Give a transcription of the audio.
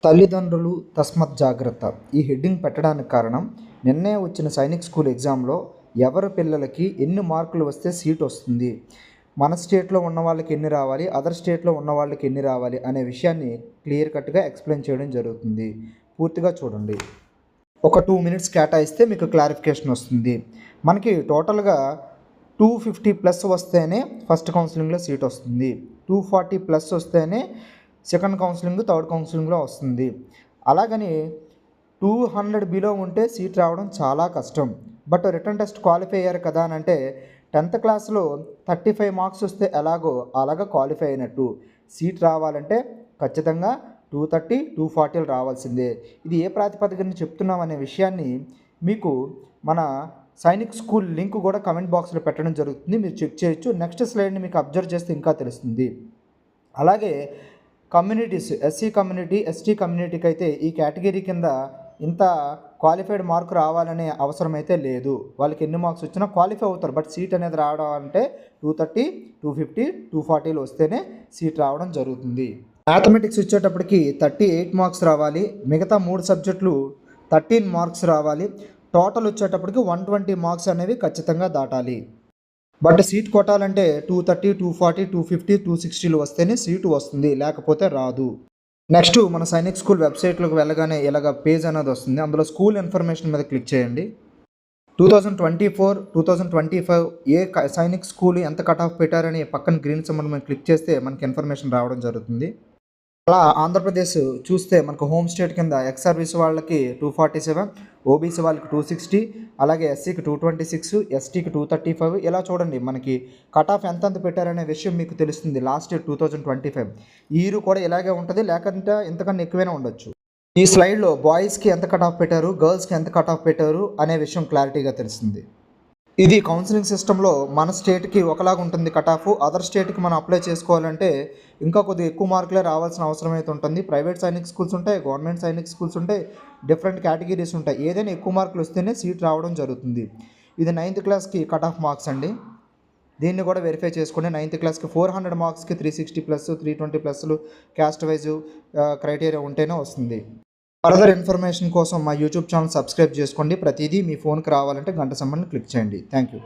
తల్లిదండ్రులు తస్మత్ జాగ్రత్త ఈ హెడ్డింగ్ పెట్టడానికి కారణం నిన్నే వచ్చిన సైనిక్ స్కూల్ ఎగ్జామ్లో ఎవరి పిల్లలకి ఎన్ని మార్కులు వస్తే సీట్ వస్తుంది, మన స్టేట్లో ఉన్న వాళ్ళకి ఎన్ని రావాలి, అదర్ స్టేట్లో ఉన్న వాళ్ళకి ఎన్ని రావాలి అనే విషయాన్ని క్లియర్ కట్గా ఎక్స్ప్లెయిన్ చేయడం జరుగుతుంది. పూర్తిగా చూడండి. ఒక 2 మినిట్స్ కేటాయిస్తే మీకు క్లారిఫికేషన్ వస్తుంది. మనకి టోటల్గా 250+ వస్తేనే ఫస్ట్ కౌన్సిలింగ్లో సీట్ వస్తుంది, 240+ వస్తేనే సెకండ్ కౌన్సిలింగ్, థర్డ్ కౌన్సిలింగ్లో వస్తుంది. అలాగని 200 బిలో ఉంటే సీట్ రావడం చాలా కష్టం. బట్ రిటర్న్ టెస్ట్ క్వాలిఫై అయ్యారు కదా అని అంటే 10th క్లాస్లో 35 మార్క్స్ వస్తే ఎలాగో అలాగా క్వాలిఫై అయినట్టు. సీట్ రావాలంటే ఖచ్చితంగా 230, 240 రావాల్సిందే. ఇది ఏ ప్రాతిపదికన చెప్తున్నాం అనే విషయాన్ని మీకు మన సైనిక్ స్కూల్ లింక్ కూడా కమెంట్ బాక్స్లో పెట్టడం జరుగుతుంది, మీరు చెక్ చేయొచ్చు. నెక్స్ట్ స్లైడ్ని మీకు అబ్జర్వ్ చేస్తే ఇంకా తెలుస్తుంది. అలాగే కమ్యూనిటీస్, ఎస్సీ కమ్యూనిటీ, ఎస్టీ కమ్యూనిటీకి అయితే ఈ కేటగిరీ కింద ఇంత క్వాలిఫైడ్ మార్క్ రావాలనే అవసరం అయితే లేదు. వాళ్ళకి ఎన్ని మార్క్స్ వచ్చినా క్వాలిఫై అవుతారు. బట్ సీట్ అనేది రావడం అంటే 230, 250, 240 వస్తేనే సీట్ రావడం జరుగుతుంది. మ్యాథమెటిక్స్ వచ్చేటప్పటికి 38 మార్క్స్ రావాలి, మిగతా 3 సబ్జెక్టులు 13 మార్క్స్ రావాలి. టోటల్ వచ్చేటప్పటికి 120 మార్క్స్ అనేవి ఖచ్చితంగా దాటాలి. బట్ సీట్ కొట్టాలంటే 230, 240, 250, 260 వస్తేనే సీటు వస్తుంది, లేకపోతే రాదు. నెక్స్ట్ మన సైనిక్ స్కూల్ వెబ్సైట్లోకి వెళ్ళగానే ఇలాగ పేజ్ అనేది వస్తుంది. అందులో స్కూల్ ఇన్ఫర్మేషన్ మీద క్లిక్ చేయండి. 2024, 2025 ఏ సైనిక్ స్కూల్ ఎంత కట్ ఆఫ్ పెట్టారని పక్కన గ్రీన్ సింబల్ మీద క్లిక్ చేస్తే మనకి ఇన్ఫర్మేషన్ రావడం జరుగుతుంది. అలా ఆంధ్రప్రదేశ్ చూస్తే మనకు హోమ్ స్టేట్ కింద ఎక్స్ సర్వీస్ వాళ్ళకి 247, ఓబీసీ వాళ్ళకి 260, అలాగే ఎస్సీకి 226, ఎస్టీకి 235. ఇలా చూడండి మనకి కట్ ఆఫ్ ఎంత పెట్టారనే విషయం మీకు తెలుస్తుంది. లాస్ట్ ఇయర్ 2025 ఈ ఇయర్ కూడా ఇలాగే ఉంటుంది, లేకుంటే ఇంతకన్నా ఎక్కువైనా ఉండొచ్చు. ఈ స్లైడ్లో బాయ్స్కి ఎంత కట్ ఆఫ్ పెట్టారు, గర్ల్స్కి ఎంత కట్ ఆఫ్ పెట్టారు అనే విషయం క్లారిటీగా తెలుస్తుంది. ఇది కౌన్సిలింగ్ సిస్టంలో మన స్టేట్కి ఒకలాగా ఉంటుంది కట్ ఆఫ్, అదర్ స్టేట్కి మనం అప్లై చేసుకోవాలంటే ఇంకా కొద్దిగా ఎక్కువ మార్కులే రావాల్సిన అవసరం అయితే ఉంటుంది. ప్రైవేట్ సైనిక్ స్కూల్స్ ఉంటాయి, గవర్నమెంట్ సైనిక్ స్కూల్స్ ఉంటాయి, డిఫరెంట్ కేటగిరీస్ ఉంటాయి. ఏదైనా ఎక్కువ మార్కులు వస్తేనే సీట్ రావడం జరుగుతుంది. ఇది 9th క్లాస్కి కట్ ఆఫ్ మార్క్స్ అండి. దీన్ని కూడా వెరిఫై చేసుకోండి. 9th క్లాస్కి 400 మార్క్స్కి 360+, 320+ క్యాస్ట్ వైజ్ క్రైటీరియా ఉంటేనే వస్తుంది. ఫర్దర్ ఇన్ఫర్మేషన్ కోసం మా యూట్యూబ్ ఛానల్ సబ్స్క్రైబ్ చేసుకోండి. ప్రతిదీ మీ ఫోన్కి రావాలంటే గంట సింబల్ని క్లిక్ చేయండి. Thank you.